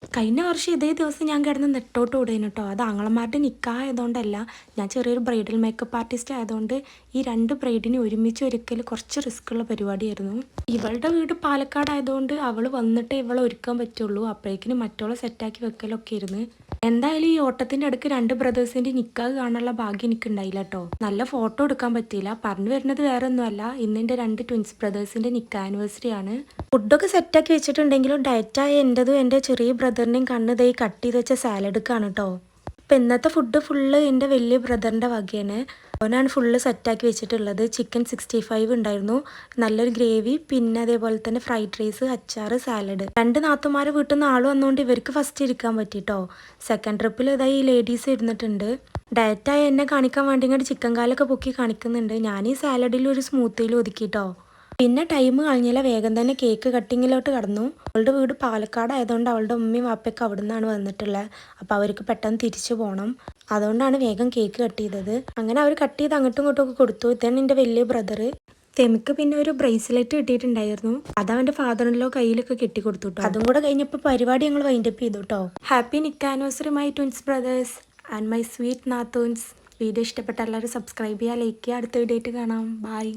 കഴിഞ്ഞ വർഷം ഇതേ ദിവസം ഞാൻ കിടന്ന് നെട്ടോട്ട് ഓടേനു കേട്ടോ. അത് ആങ്ങളമാരുടെ നിക്കായതുകൊണ്ടല്ല, ഞാൻ ചെറിയൊരു ബ്രൈഡൽ മേക്കപ്പ് ആർട്ടിസ്റ്റ് ആയതുകൊണ്ട് ഈ രണ്ട് ബ്രൈഡിനെ ഒരുമിച്ച് ഒരുക്കൽ കുറച്ച് റിസ്ക് ഉള്ള പരിപാടിയായിരുന്നു. ഇവളുടെ വീട് പാലക്കാട് ആയതുകൊണ്ട് അവൾ വന്നിട്ടേ ഇവളെ ഒരുക്കാൻ പറ്റുള്ളൂ. അപ്പോഴേക്കിന് മറ്റോളെ സെറ്റാക്കി വെക്കലൊക്കെ ഇരുന്ന്. എന്തായാലും ഈ ഓട്ടത്തിന്റെ അടുക്ക് രണ്ട് ബ്രദേഴ്സിന്റെ നിക്കാഹ് കാണാനുള്ള ഭാഗ്യം എനിക്ക് ഉണ്ടായില്ല കേട്ടോ. നല്ല ഫോട്ടോ എടുക്കാൻ പറ്റിയില്ല. പറഞ്ഞു വരുന്നത് വേറെ ഒന്നുമല്ല, ഇന്ന് എൻ്റെ രണ്ട് ട്വിൻസ് ബ്രദേഴ്സിന്റെ നിക്കാഹ് ആനിവേഴ്സറി ആണ്. ഫുഡൊക്കെ സെറ്റാക്കി വെച്ചിട്ടുണ്ടെങ്കിലും ഡയറ്റായ എൻ്റെതും എൻ്റെ ചെറിയ ബ്രദറിൻ്റെയും കണ്ണ് ദൈ കട്ട് ചെയ്ത് വെച്ച സാലഡൊക്കെയാണ് കേട്ടോ. അപ്പം ഇന്നത്തെ ഫുഡ് ഫുള്ള് എൻ്റെ വലിയ ബ്രദറിൻ്റെ വകയാണ്. അവനാണ് ഫുള്ള് സെറ്റാക്കി വെച്ചിട്ടുള്ളത്. ചിക്കൻ 65 ഉണ്ടായിരുന്നു, നല്ലൊരു ഗ്രേവി, പിന്നെ അതേപോലെ തന്നെ ഫ്രൈഡ് റൈസ്, അച്ചാറ്, സാലഡ്. രണ്ട് നാത്തുമാരെ വീട്ടിൽ നിന്ന് ആൾ വന്നുകൊണ്ട് ഇവർക്ക് ഫസ്റ്റ് ഇരിക്കാൻ പറ്റിട്ടോ. സെക്കൻഡ് ട്രിപ്പിൽ ഇതായി ഈ ലേഡീസ് ഇരുന്നിട്ടുണ്ട്. ഡയറ്റായ എന്നെ കാണിക്കാൻ വേണ്ടി ഇങ്ങോട്ട് ചിക്കൻ കാലൊക്കെ പൊക്കി കാണിക്കുന്നുണ്ട്. ഞാൻ ഈ സാലഡിലും ഒരു സ്മൂത്തിയിലും ഒതുക്കിട്ടോ. പിന്നെ ടൈം കഴിഞ്ഞില്ല, വേഗം തന്നെ കേക്ക് കട്ടിങ്ങിലോട്ട് കടന്നു. അവളുടെ വീട് പാലക്കാട് ആയതുകൊണ്ട് അവളുടെ ഉമ്മയും വാപ്പയൊക്കെ അവിടെ നിന്നാണ് വന്നിട്ടുള്ളത്. അപ്പോൾ അവർക്ക് പെട്ടെന്ന് തിരിച്ചു പോകണം, അതുകൊണ്ടാണ് വേഗം കേക്ക് കട്ട് ചെയ്തത്. അങ്ങനെ അവർ കട്ട് ചെയ്ത് അങ്ങോട്ടും ഇങ്ങോട്ടും ഒക്കെ കൊടുത്തു. ഇതാണ് എൻ്റെ വലിയ ബ്രദർ. തെമിക്ക് പിന്നെ ഒരു ബ്രേസ്ലെറ്റ് കിട്ടിയിട്ടുണ്ടായിരുന്നു, അത് അവൻ്റെ ഫാദറിലോ കയ്യിലൊക്കെ കെട്ടിക്കൊടുത്തു കേട്ടോ. അതും കൂടെ കഴിഞ്ഞപ്പോൾ പരിപാടി ഞങ്ങൾ വൈൻഡപ്പ് ചെയ്തു കേട്ടോ. ഹാപ്പി നിക്കാ anniversary my twins brothers and my sweet നാത്തൂൻസ്. വീഡിയോ ഇഷ്ടപ്പെട്ട എല്ലാവരും സബ്സ്ക്രൈബ് ചെയ്യുക, ലൈക്ക് ചെയ്യുക. അടുത്ത വീഡിയോ ആയിട്ട് കാണാം. ബൈ.